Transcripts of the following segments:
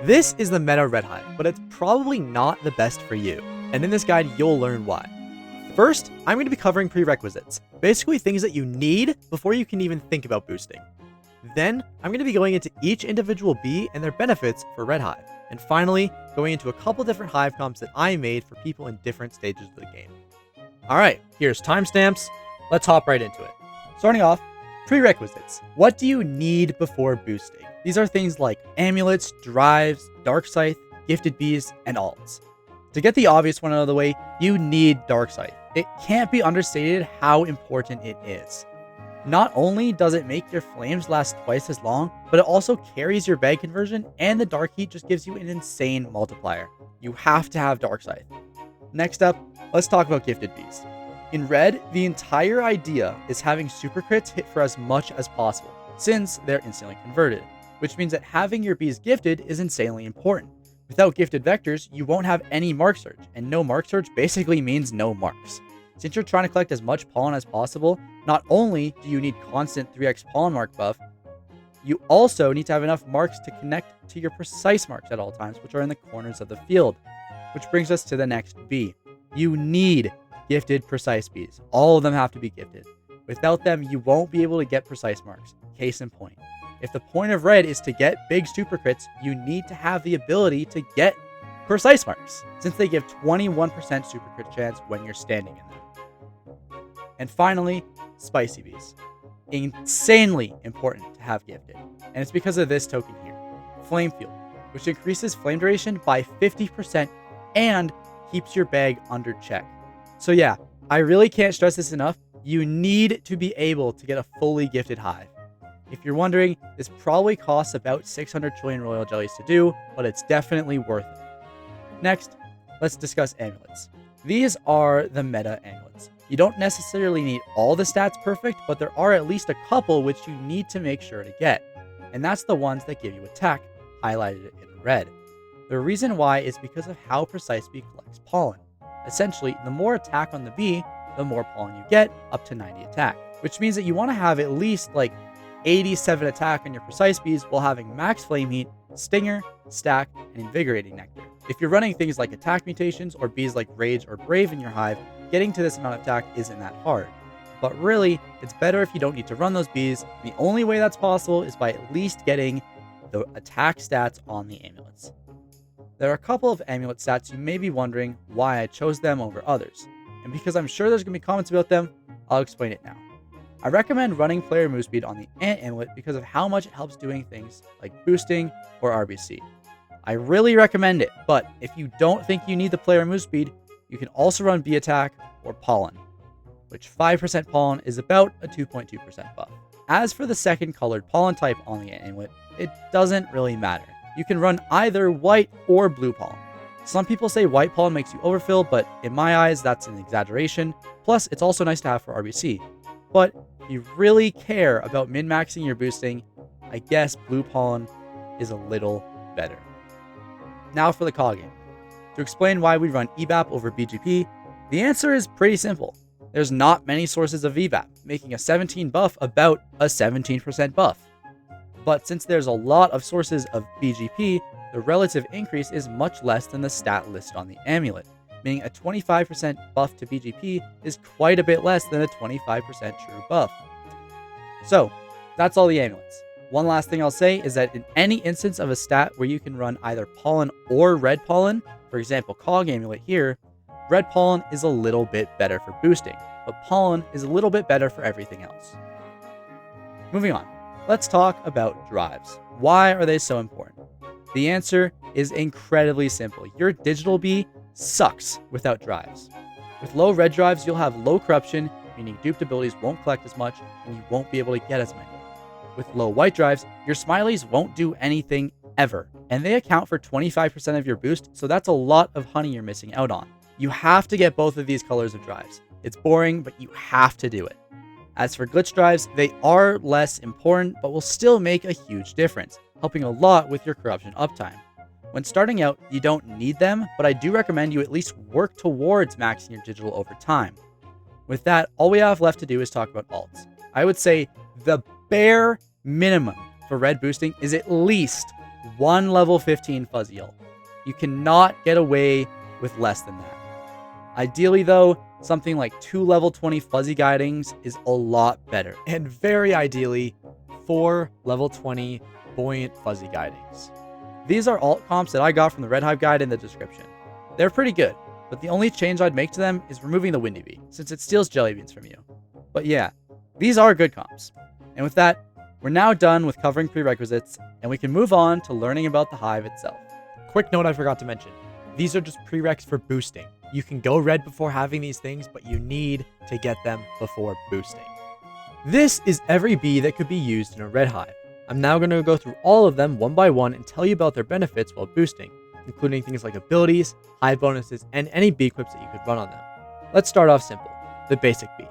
This is the meta red hive, but it's probably not the best for you, and in this guide you'll learn why. First, I'm going to be covering prerequisites, basically things that you need before you can even think about boosting. Then, I'm going to be going into each individual bee and their benefits for red hive, and finally, going into a couple different hive comps that I made for people in different stages of the game. Alright, here's timestamps, let's hop right into it. Starting off, prerequisites. What do you need before boosting? These are things like amulets, drives, dark scythe, gifted bees, and alts. To get the obvious one out of the way, you need dark scythe. It can't be understated how important it is. Not only does it make your flames last twice as long, but it also carries your bag conversion, and the dark heat just gives you an insane multiplier. You have to have dark scythe. Next up, let's talk about gifted bees. In red, the entire idea is having super crits hit for as much as possible, since they're instantly converted, which means that having your bees gifted is insanely important. Without gifted vectors, you won't have any mark surge, and no mark surge basically means no marks. Since you're trying to collect as much pollen as possible, not only do you need constant 3x pollen mark buff, you also need to have enough marks to connect to your precise marks at all times, which are in the corners of the field. Which brings us to the next bee. You need gifted precise bees. All of them have to be gifted. Without them, you won't be able to get precise marks. Case in point. If the point of red is to get big super crits, you need to have the ability to get precise marks, since they give 21% super crit chance when you're standing in them. And finally, spicy bees. Insanely important to have gifted, and it's because of this token here, Flame Fuel, which increases flame duration by 50% and keeps your bag under check. So yeah, I really can't stress this enough, you need to be able to get a fully gifted hive. If you're wondering, this probably costs about 600 trillion royal jellies to do, but it's definitely worth it. Next, let's discuss amulets. These are the meta amulets. You don't necessarily need all the stats perfect, but there are at least a couple which you need to make sure to get. And that's the ones that give you attack, highlighted in red. The reason why is because of how Precise Bee collects pollen. Essentially, the more attack on the bee, the more pollen you get, up to 90 attack. Which means that you want to have at least 87 attack on your precise bees while having max flame heat, stinger, stack, and invigorating nectar. If you're running things like attack mutations or bees like rage or brave in your hive, getting to this amount of attack isn't that hard. But really, it's better if you don't need to run those bees. The only way that's possible is by at least getting the attack stats on the amulets. There are a couple of amulet stats you may be wondering why I chose them over others. And because I'm sure there's going to be comments about them, I'll explain it now. I recommend running player move speed on the Ant Amulet because of how much it helps doing things like boosting or RBC. I really recommend it, but if you don't think you need the player move speed, you can also run Bee Attack or Pollen, which 5% pollen is about a 2.2% buff. As for the second colored pollen type on the Ant Amulet, it doesn't really matter. You can run either white or blue pollen. Some people say white pollen makes you overfill, but in my eyes, that's an exaggeration. Plus, it's also nice to have for RBC. But if you really care about min-maxing your boosting, I guess blue pollen is a little better. Now for the cog game. To explain why we run EBAP over BGP, the answer is pretty simple. There's not many sources of EBAP, making a 17 buff about a 17% buff. But since there's a lot of sources of BGP, the relative increase is much less than the stat listed on the amulet, meaning a 25% buff to BGP is quite a bit less than a 25% true buff. So, that's all the amulets. One last thing I'll say is that in any instance of a stat where you can run either pollen or red pollen, for example cog amulet here, red pollen is a little bit better for boosting, but pollen is a little bit better for everything else. Moving on, let's talk about drives. Why are they so important? The answer is incredibly simple. Your digital bee sucks without drives. With low red drives, you'll have low corruption, meaning duped abilities won't collect as much, and you won't be able to get as many. With low white drives, your smileys won't do anything ever, and they account for 25% of your boost, so that's a lot of honey you're missing out on. You have to get both of these colors of drives. It's boring, but you have to do it. As for glitch drives, they are less important, but will still make a huge difference, helping a lot with your corruption uptime. When starting out, you don't need them, but I do recommend you at least work towards maxing your digital over time. With that, all we have left to do is talk about alts. I would say the bare minimum for red boosting is at least 1 level 15 fuzzy ult. You cannot get away with less than that. Ideally though, something like 2 level 20 fuzzy guidings is a lot better. And very ideally, 4 level 20 buoyant fuzzy guidings. These are alt comps that I got from the Red Hive guide in the description. They're pretty good, but the only change I'd make to them is removing the Windy Bee, since it steals jelly beans from you. But yeah, these are good comps. And with that, we're now done with covering prerequisites, and we can move on to learning about the Hive itself. Quick note I forgot to mention. These are just prereqs for boosting. You can go red before having these things, but you need to get them before boosting. This is every bee that could be used in a red hive. I'm now going to go through all of them one by one and tell you about their benefits while boosting, including things like abilities, hive bonuses, and any bee equips that you could run on them. Let's start off simple, the basic bee.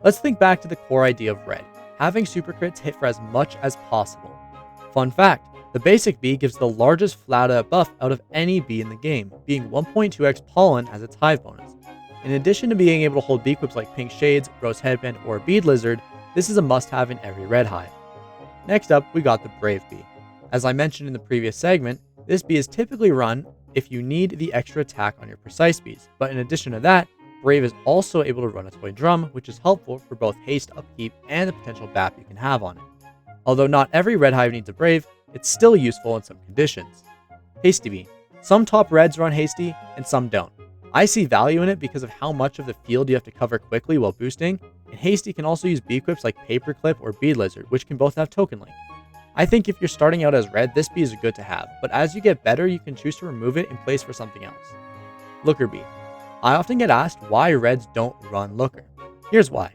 Let's think back to the core idea of red, having super crits hit for as much as possible. Fun fact, the basic bee gives the largest flat out buff out of any bee in the game, being 1.2x pollen as its hive bonus. In addition to being able to hold bee equips like pink shades, rose headband, or bead lizard, this is a must-have in every red hive. Next up, we got the brave bee. As I mentioned in the previous segment, this bee is typically run if you need the extra attack on your precise bees, but in addition to that, brave is also able to run a toy drum, which is helpful for both haste upkeep and the potential BAP you can have on it. Although not every red hive needs a brave, it's still useful in some conditions. Hasty bee. Some top reds run hasty, and some don't. I see value in it because of how much of the field you have to cover quickly while boosting, and hasty can also use bee equips like paperclip or bead lizard, which can both have token link. I think if you're starting out as red, this bee is good to have, but as you get better, you can choose to remove it in place for something else. Looker bee. I often get asked why reds don't run Looker. Here's why.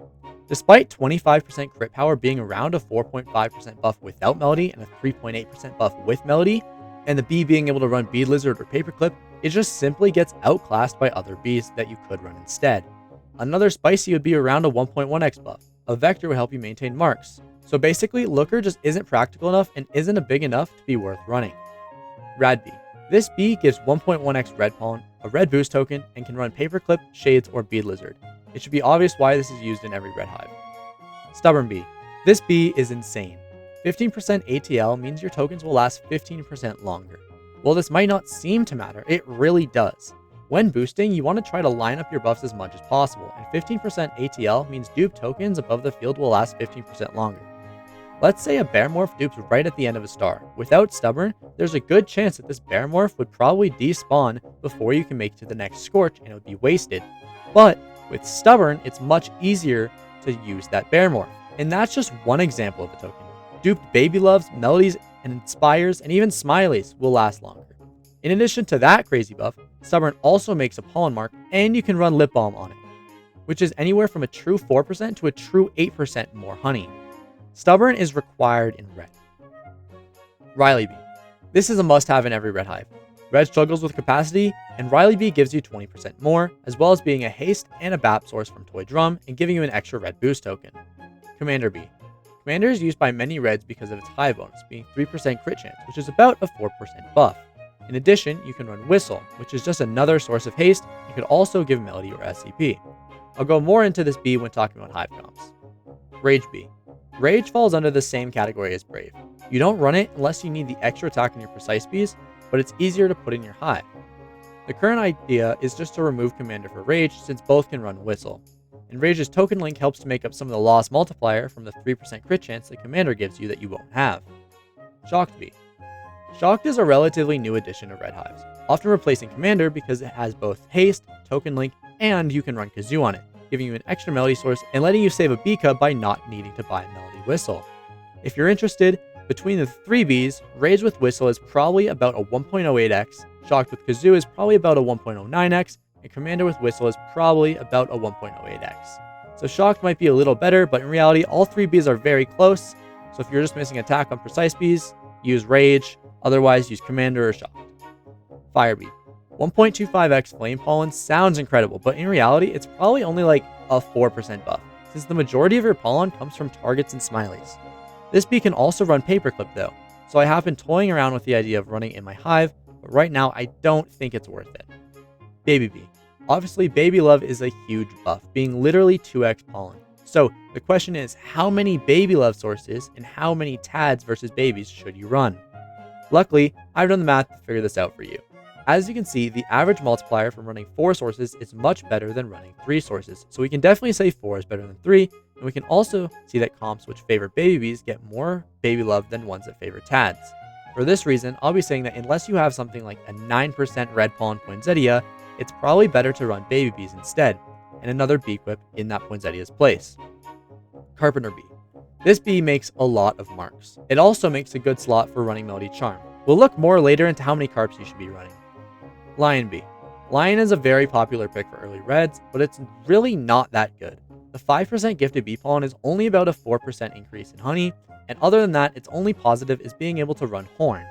Despite 25% crit power being around a 4.5% buff without Melody and a 3.8% buff with Melody, and the bee being able to run bead lizard or paperclip, it just simply gets outclassed by other bees that you could run instead. Another spicy would be around a 1.1x buff. A vector would help you maintain marks. So basically, Looker just isn't practical enough and isn't a big enough to be worth running. Rad bee. This bee gives 1.1x red pollen, a red boost token, and can run paperclip, shades, or bead lizard. It should be obvious why this is used in every red hive. Stubborn bee. This bee is insane. 15% ATL means your tokens will last 15% longer. While this might not seem to matter, it really does. When boosting, you want to try to line up your buffs as much as possible, and 15% ATL means dupe tokens above the field will last 15% longer. Let's say a bear morph dupes right at the end of a star. Without Stubborn, there's a good chance that this bear morph would probably despawn before you can make it to the next Scorch and it would be wasted. But with Stubborn, it's much easier to use that bear morph. And that's just one example of a token. Duped Baby Loves, Melodies, and Inspires, and even Smileys will last longer. In addition to that crazy buff, Stubborn also makes a pollen mark, and you can run Lip Balm on it, which is anywhere from a true 4% to a true 8% more honey. Stubborn is required in red. Riley Bee. This is a must-have in every red hive. Red struggles with capacity, and Riley Bee gives you 20% more, as well as being a haste and a BAP source from Toy Drum, and giving you an extra red boost token. Commander Bee. Commander is used by many reds because of its hive bonus, being 3% crit chance, which is about a 4% buff. In addition, you can run Whistle, which is just another source of haste. You could also give Melody or SCP. I'll go more into this bee when talking about hive comps. Rage Bee. Rage falls under the same category as Brave. You don't run it unless you need the extra attack on your precise bees, but it's easier to put in your hive. The current idea is just to remove Commander for Rage, since both can run Whistle. And Rage's token link helps to make up some of the loss multiplier from the 3% crit chance that Commander gives you that you won't have. Shocked Bee. Shocked is a relatively new addition to red hives, often replacing Commander because it has both haste, token link, and you can run Kazoo on it, giving you an extra Melody source and letting you save a bee cub by not needing to buy Melody Whistle. If you're interested, between the three bees, Rage with Whistle is probably about a 1.08x, Shocked with Kazoo is probably about a 1.09x, and Commander with Whistle is probably about a 1.08x. So Shocked might be a little better, but in reality, all three bees are very close, so if you're just missing attack on precise bees, use Rage, otherwise use Commander or Shocked. Fire Bee. 1.25x Flame Pollen sounds incredible, but in reality, it's probably only like a 4% buff, since the majority of your pollen comes from targets and smileys. This bee can also run Paperclip though, so I have been toying around with the idea of running in my hive, but right now I don't think it's worth it. Baby Bee. Obviously, Baby Love is a huge buff, being literally 2x pollen. So the question is, how many Baby Love sources and how many TADs versus babies should you run? Luckily, I've done the math to figure this out for you. As you can see, the average multiplier from running 4 sources is much better than running 3 sources, so we can definitely say 4 is better than 3, and we can also see that comps which favor baby bees get more baby love than ones that favor tads. For this reason, I'll be saying that unless you have something like a 9% red pollen poinsettia, it's probably better to run baby bees instead, and another bee quip in that poinsettia's place. Carpenter bee. This bee makes a lot of marks. It also makes a good slot for running Melody Charm. We'll look more later into how many carps you should be running. Lion bee. Lion is a very popular pick for early reds, but it's really not that good. The 5% gifted bee pollen is only about a 4% increase in honey, and other than that, its only positive is being able to run horn.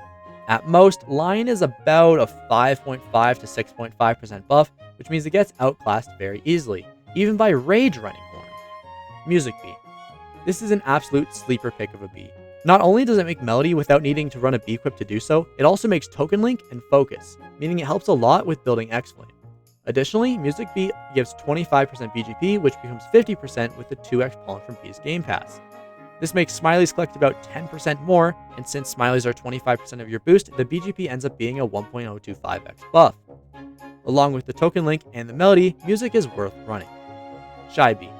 At most, Lion is about a 5.5 to 6.5% buff, which means it gets outclassed very easily, even by Rage running horn. Music bee. This is an absolute sleeper pick of a bee. Not only does it make Melody without needing to run a bee quip to do so, it also makes Token Link and Focus, meaning it helps a lot with building X-Flame. Additionally, Music Bee gives 25% BGP, which becomes 50% with the 2x pollen from Bee's Game Pass. This makes Smileys collect about 10% more, and since Smileys are 25% of your boost, the BGP ends up being a 1.025x buff. Along with the Token Link and the Melody, Music is worth running. Shy Bee.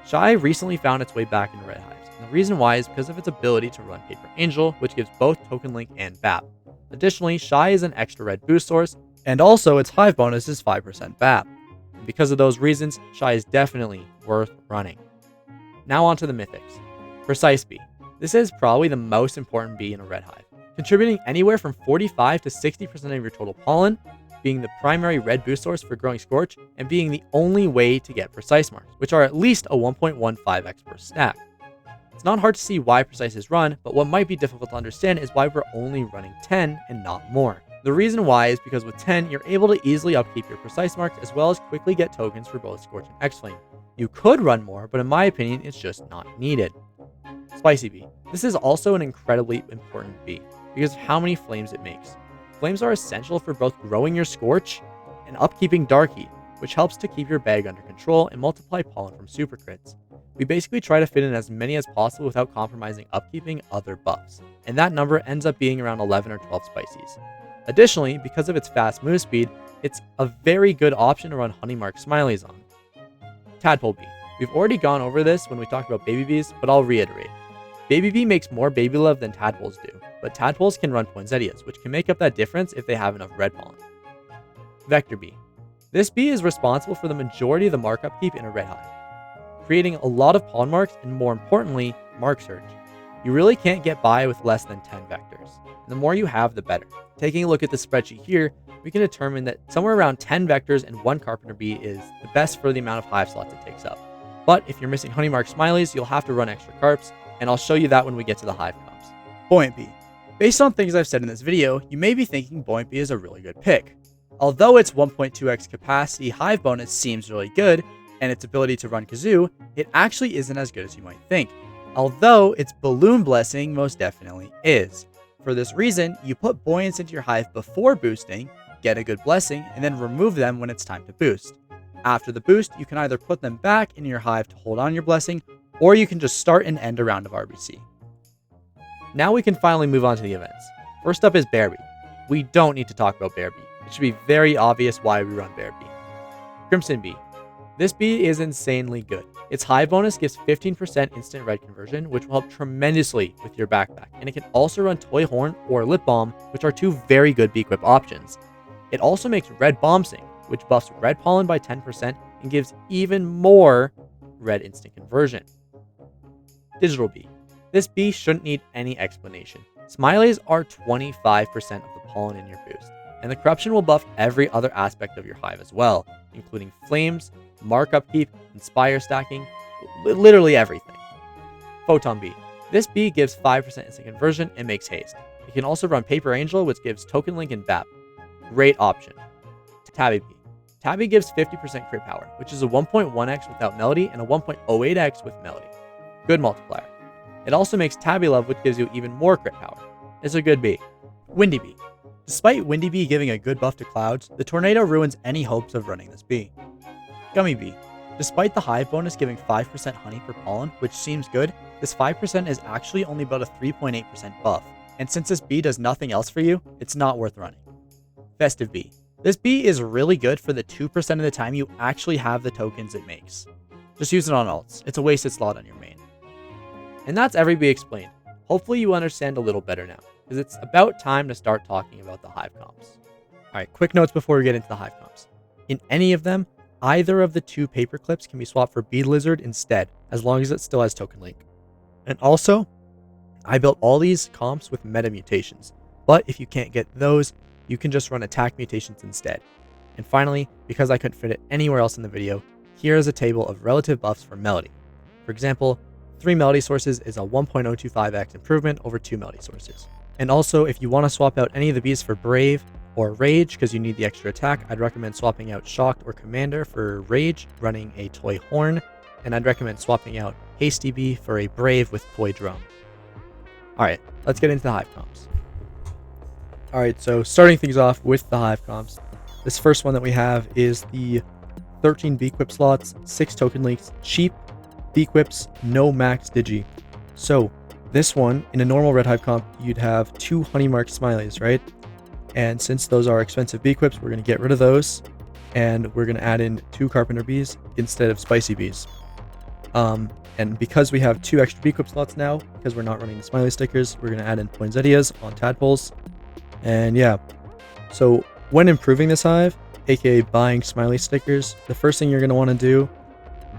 Shy recently found its way back into Red Hives, and the reason why is because of its ability to run Paper Angel, which gives both Token Link and BAP. Additionally, Shy is an extra red boost source, and also its Hive bonus is 5% BAP. And because of those reasons, Shy is definitely worth running. Now on to the Mythics. Precise Bee. This is probably the most important bee in a Red Hive, contributing anywhere from 45 to 60% of your total pollen, being the primary red boost source for growing Scorch, and being the only way to get Precise marks, which are at least a 1.15x per stack. It's not hard to see why Precise is run, but what might be difficult to understand is why we're only running 10 and not more. The reason why is because with 10, you're able to easily upkeep your Precise marks as well as quickly get tokens for both Scorch and X-Flame. You could run more, but in my opinion, it's just not needed. Spicy Bee. This is also an incredibly important bee because of how many flames it makes. Flames are essential for both growing your Scorch and upkeeping Dark Heat, which helps to keep your bag under control and multiply pollen from super crits. We basically try to fit in as many as possible without compromising upkeeping other buffs, and that number ends up being around 11 or 12 Spices. Additionally, because of its fast move speed, it's a very good option to run Honeymark Smileys on. Tadpole Bee. We've already gone over this when we talked about baby bees, but I'll reiterate. Baby bee makes more baby love than tadpoles do, but tadpoles can run poinsettias, which can make up that difference if they have enough red pollen. Vector Bee. This bee is responsible for the majority of the mark upkeep in a red hive, creating a lot of pollen marks and, more importantly, mark surge. You really can't get by with less than 10 vectors, and the more you have, the better. Taking a look at the spreadsheet here, we can determine that somewhere around 10 vectors and 1 carpenter bee is the best for the amount of hive slots it takes up. But if you're missing Honeymark Smileys, you'll have to run extra carps, and I'll show you that when we get to the hive comps. Buoyant Bee. Based on things I've said in this video, you may be thinking Buoyant Bee is a really good pick. Although its 1.2x capacity hive bonus seems really good, and its ability to run Kazoo, it actually isn't as good as you might think. Although its Balloon Blessing most definitely is. For this reason, you put Buoyance into your hive before boosting, get a good blessing, and then remove them when it's time to boost. After the boost, you can either put them back in your hive to hold on your blessing, or you can just start and end a round of RBC. Now we can finally move on to the events. First up is Bear Bee. We don't need to talk about Bear Bee. It should be very obvious why we run Bear Bee. Crimson Bee. This bee is insanely good. Its hive bonus gives 15% instant red conversion, which will help tremendously with your backpack, and it can also run Toy Horn or Lip Balm, which are two very good bee equip options. It also makes Red Bomb Sing, which buffs red pollen by 10% and gives even more red instant conversion. Digital Bee. This bee shouldn't need any explanation. Smileys are 25% of the pollen in your boost, and the corruption will buff every other aspect of your hive as well, including flames, mark upkeep, inspire stacking, literally everything. Photon Bee. This bee gives 5% instant conversion and makes haste. It can also run Paper Angel, which gives Token Link and BAP. Great option. Tabby Bee. Tabby gives 50% crit power, which is a 1.1x without Melody and a 1.08x with Melody. Good multiplier. It also makes Tabby Love, which gives you even more crit power. It's a good bee. Windy Bee. Despite Windy Bee giving a good buff to clouds, the tornado ruins any hopes of running this bee. Gummy Bee. Despite the hive bonus giving 5% honey per pollen, which seems good, this 5% is actually only about a 3.8% buff. and since this bee does nothing else for you, it's not worth running. Festive Bee. This bee is really good for the 2% of the time you actually have the tokens it makes. Just use it on alts. It's a wasted slot on your main. And that's every bee explained. Hopefully you understand a little better now, because it's about time to start talking about the Hive comps. Alright, quick notes before we get into the Hive comps. In any of them, either of the 2 paper clips can be swapped for Bee Lizard instead, as long as it still has token link. And also, I built all these comps with meta mutations, but if you can't get those, you can just run attack mutations instead. And finally, because I couldn't fit it anywhere else in the video, here is a table of relative buffs for Melody. For example, 3 Melody sources is a 1.025x improvement over 2 Melody sources. And also, if you want to swap out any of the bees for Brave or Rage because you need the extra attack, I'd recommend swapping out Shocked or Commander for Rage, running a Toy Horn, and I'd recommend swapping out Hasty Bee for a Brave with Toy Drum. Alright, let's get into the Hive comps. Alright, so starting things off with the Hive comps. This first one that we have is the 13 B-Quip slots, 6 token links, cheap B-Quips, no max digi. So, this one, in a normal Red Hive comp, you'd have 2 Honey Mark Smileys, right? And since those are expensive B-Quips, we're going to get rid of those, and we're going to add in 2 Carpenter Bees instead of Spicy Bees. And because we have 2 extra B-Quip slots now, because we're not running the Smiley stickers, we're going to add in Poinsettias on Tadpoles. And yeah, so when improving this Hive, aka buying Smiley stickers, the first thing you're going to want to do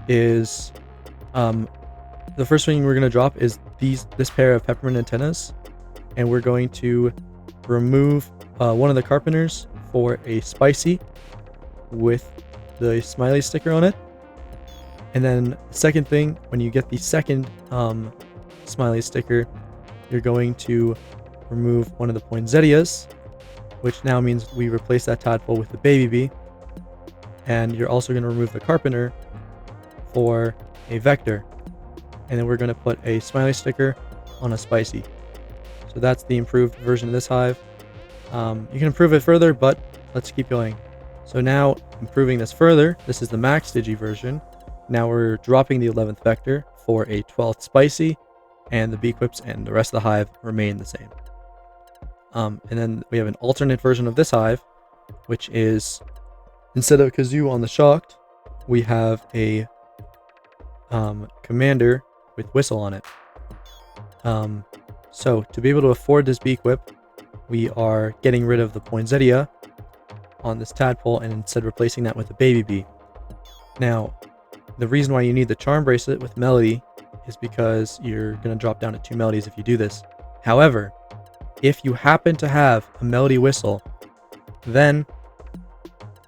is, the first thing we're going to drop is this pair of peppermint antennas, and we're going to remove one of the Carpenters for a Spicy with the Smiley sticker on it. And then the second thing, when you get the second Smiley sticker, you're going to remove one of the Poinsettias, which now means we replace that tadpole with the baby bee. And you're also going to remove the Carpenter for a Vector. And then we're going to put a Smiley sticker on a Spicy. So that's the improved version of this Hive. You can improve it further, but let's keep going. So now, improving this further, this is the max digi version. Now we're dropping the 11th Vector for a 12th Spicy, and the B-Quips and the rest of the Hive remain the same. And then we have an alternate version of this Hive, which is, instead of Kazoo on the Shocked, we have a Commander with Whistle on it. So to be able to afford this B-Quip, we are getting rid of the Poinsettia on this tadpole and instead replacing that with a baby bee. Now, the reason why you need the Charm Bracelet with Melody is because you're going to drop down to 2 Melodies if you do this. However, if you happen to have a Melody Whistle, then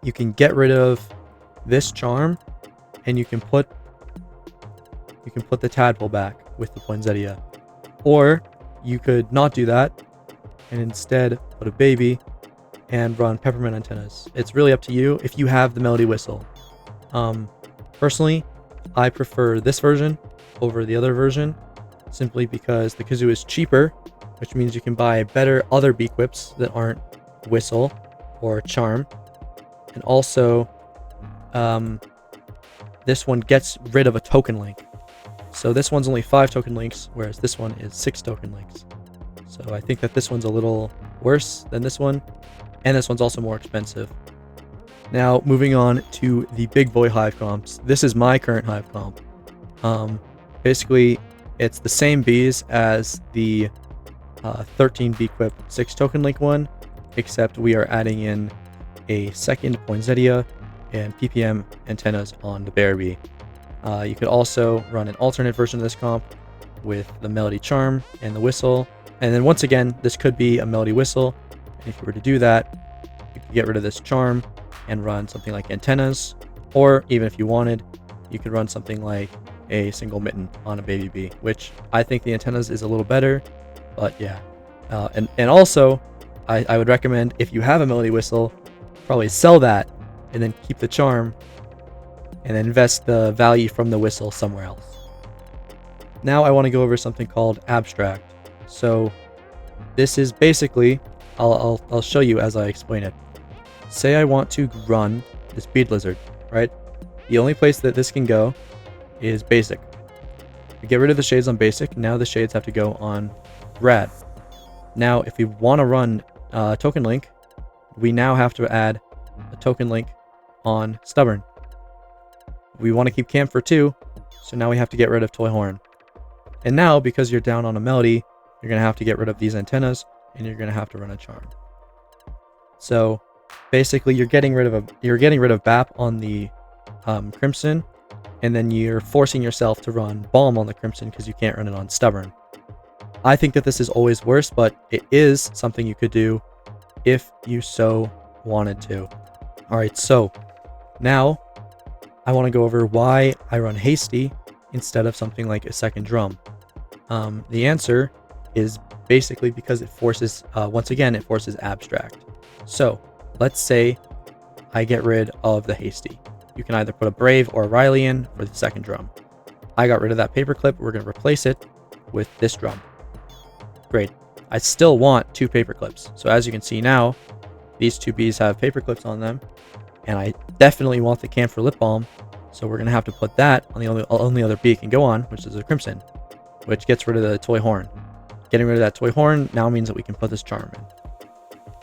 you can get rid of this charm and you can put the tadpole back with the Poinsettia. Or you could not do that and instead put a baby and run peppermint antennas. It's really up to you if you have the Melody Whistle. Personally, I prefer this version over the other version simply because the Kazoo is cheaper, which means you can buy better other B-Quips that aren't Whistle or Charm. And also, this one gets rid of a token link. So this one's only 5 token links, whereas this one is 6 token links. So I think that this one's a little worse than this one, and this one's also more expensive. Now, moving on to the big boy Hive comps. This is my current Hive comp. Basically, it's the same bees as the 13 B-Quip 6 token link one, except we are adding in a second Poinsettia and PPM antennas on the Bear Bee. You could also run an alternate version of this comp with the Melody Charm and the Whistle. And then once again, this could be a Melody Whistle. And if you were to do that, you could get rid of this Charm and run something like antennas. Or even if you wanted, you could run something like a single mitten on a baby bee, which I think the antennas is a little better. But yeah. And also, I would recommend, if you have a Melody Whistle, probably sell that and then keep the Charm and then invest the value from the Whistle somewhere else. Now I want to go over something called Abstract. So this is basically, I'll show you as I explain it. Say I want to run this Bead Lizard, right? The only place that this can go is Basic. We get rid of the shades on Basic, now the shades have to go on Rad. Now, if we want to run token link, we now have to add a token link on stubborn. We want to keep camp for 2, so now we have to get rid of toy horn. And now, because you're down on a melody, you're going to have to get rid of these antennas, and you're going to have to run a charm. So basically, you're getting rid of BAP on the crimson, and then you're forcing yourself to run balm on the crimson because you can't run it on stubborn. I think that this is always worse, but it is something you could do if you so wanted to. All right, so now I want to go over why I run hasty instead of something like a second drum. The answer is basically because it forces, once again, it forces abstract. So let's say I get rid of the hasty. You can either put a Brave or a Riley in for the second drum. I got rid of that paperclip. We're going to replace it with this drum. Great. I still want 2 paperclips. So as you can see now, these 2 bees have paperclips on them. And I definitely want the camphor lip balm. So we're going to have to put that on the only other bee it can go on, which is the crimson, which gets rid of the toy horn. Getting rid of that toy horn now means that we can put this charm in.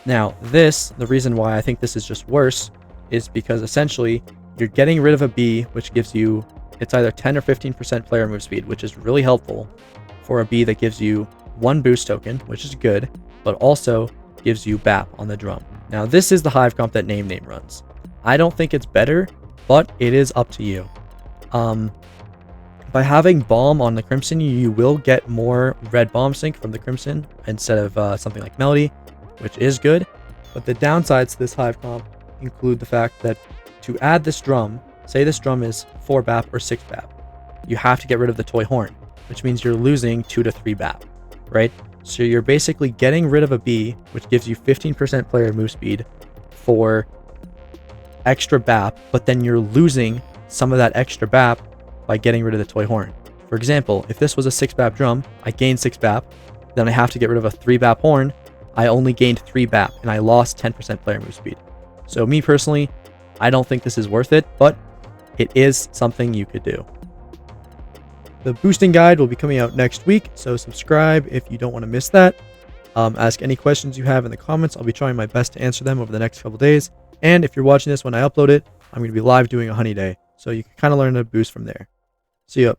Now, the reason why I think this is just worse is because essentially you're getting rid of a bee, which gives you, it's either 10 or 15% player move speed, which is really helpful for a bee that gives you 1 boost token, which is good, but also gives you BAP on the drum. Now, this is the Hive comp that Name runs. I don't think it's better, but it is up to you. By having Balm on the Crimson, you will get more red Balm sync from the Crimson instead of something like Melody, which is good. But the downsides to this Hive comp include the fact that to add this drum, say this drum is 4 BAP or 6 BAP, you have to get rid of the toy horn, which means you're losing 2 to 3 BAP, right? So you're basically getting rid of a bee, which gives you 15% player move speed for extra BAP, but then you're losing some of that extra BAP by getting rid of the toy horn. For example, if this was a 6 BAP drum, I gained 6 BAP, then I have to get rid of a 3 BAP horn, I only gained 3 BAP, and I lost 10% player move speed. So me personally, I don't think this is worth it, but it is something you could do. The boosting guide will be coming out next week, so subscribe if you don't want to miss that. Ask any questions you have in the comments. I'll be trying my best to answer them over the next couple days. And if you're watching this when I upload it, I'm going to be live doing a honey day, so you can kind of learn to boost from there. See you.